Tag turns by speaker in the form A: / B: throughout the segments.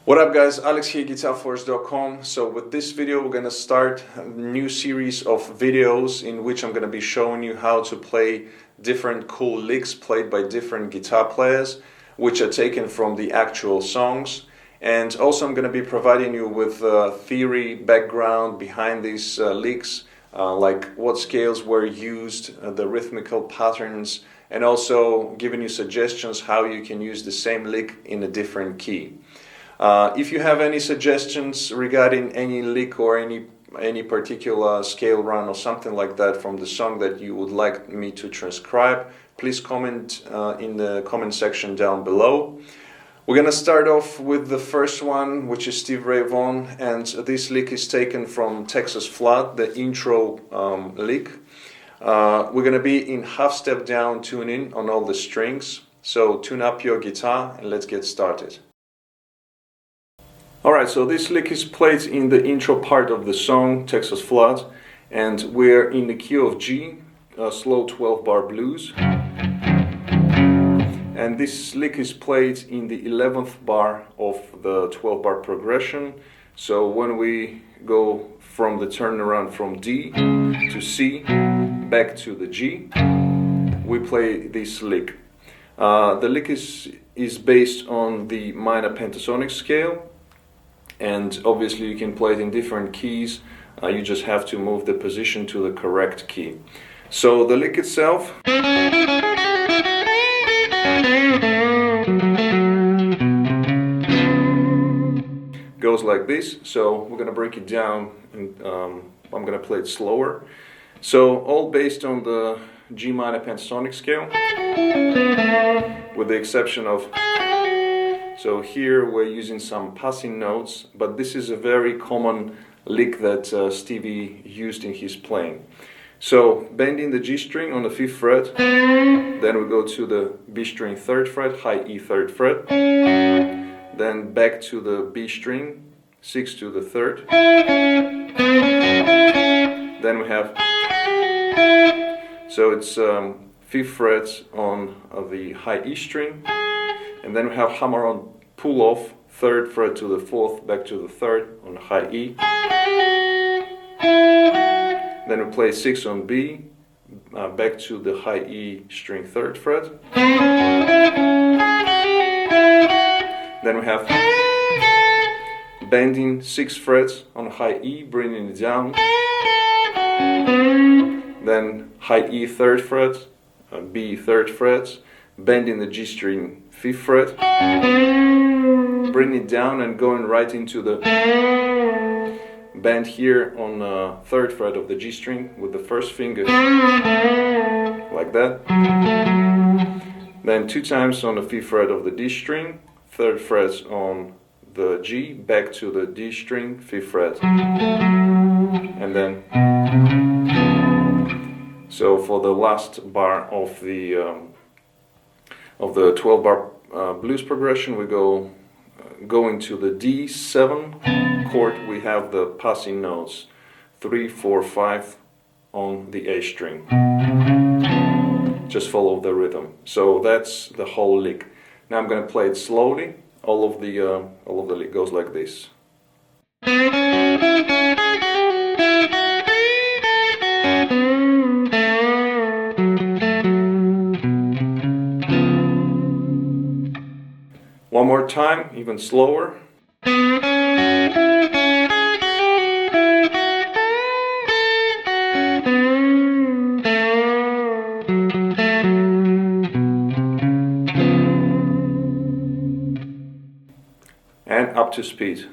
A: What up guys, Alex here, GuitarForce.com. So with this video we're going to start a new series of videos in which I'm going to be showing you how to play different cool licks played by different guitar players, which are taken from the actual songs. And also I'm going to be providing you with theory background behind these licks, like what scales were used, the rhythmical patterns, and also giving you suggestions how you can use the same lick in a different key. If you have any suggestions regarding any lick or any particular scale run or something like that from the song that you would like me to transcribe, please comment in the comment section down below. We're gonna start off with the first one, which is Stevie Vaughan, and this lick is taken from Texas Flood, the intro lick. We're gonna be in half step down tuning on all the strings, so tune up your guitar and let's get started. Alright, so this lick is played in the intro part of the song, Texas Flood, and we're in the key of G, slow 12-bar blues. And this lick is played in the 11th bar of the 12-bar progression. So when we go from the turnaround from D to C, back to the G, we play this lick. The lick is based on the minor pentatonic scale. And obviously you can play it in different keys, you just have to move the position to the correct key. So the lick itself goes like this, so we're going to break it down and I'm going to play it slower. So all based on the G minor pentatonic scale, with the exception of, so here we're using some passing notes, but this is a very common lick that Stevie used in his playing. So bending the G string on the 5th fret, then we go to the B string 3rd fret, high E 3rd fret, then back to the B string, 6th to the 3rd, then we have, so it's 5th fret on the high E string, and then we have hammer on pull off, 3rd fret to the 4th, back to the 3rd on high E. Then we play 6 on B, back to the high E string 3rd fret. Then we have bending 6 frets on high E, bringing it down. Then high E 3rd fret, B 3rd fret, bending the G string 5th fret, bring it down and going right into the bend here on 3rd fret of the G string with the first finger, like that. Then 2 times on the 5th fret of the D string, 3rd fret on the G, back to the D string, 5th fret, and then. So for the last bar of the 12-bar blues progression, we go into the D7 chord. We have the passing notes 3, 4, 5 on the A string. Just follow the rhythm. So that's the whole lick. Now I'm going to play it slowly. All of the lick goes like this. One more time, even slower. And up to speed.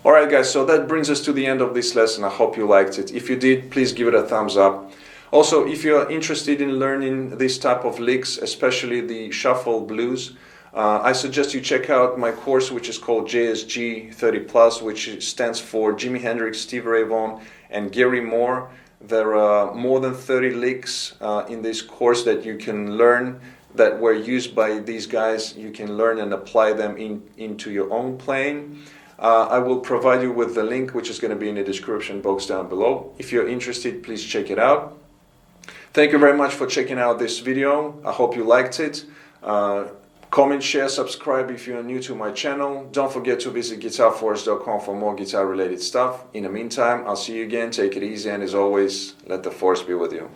A: Alright guys, so that brings us to the end of this lesson. I hope you liked it. If you did, please give it a thumbs up. Also, if you're interested in learning this type of licks, especially the shuffle blues, I suggest you check out my course, which is called JSG 30+, which stands for Jimi Hendrix, Stevie Ray Vaughan, and Gary Moore. There are more than 30 licks in this course that you can learn that were used by these guys. You can learn and apply them into your own playing. I will provide you with the link, which is going to be in the description box down below. If you're interested, please check it out. Thank you very much for checking out this video. I hope you liked it. Comment, share, subscribe if you're new to my channel. Don't forget to visit GuitarForce.com for more guitar related stuff. In the meantime, I'll see you again. Take it easy, and as always, let the force be with you.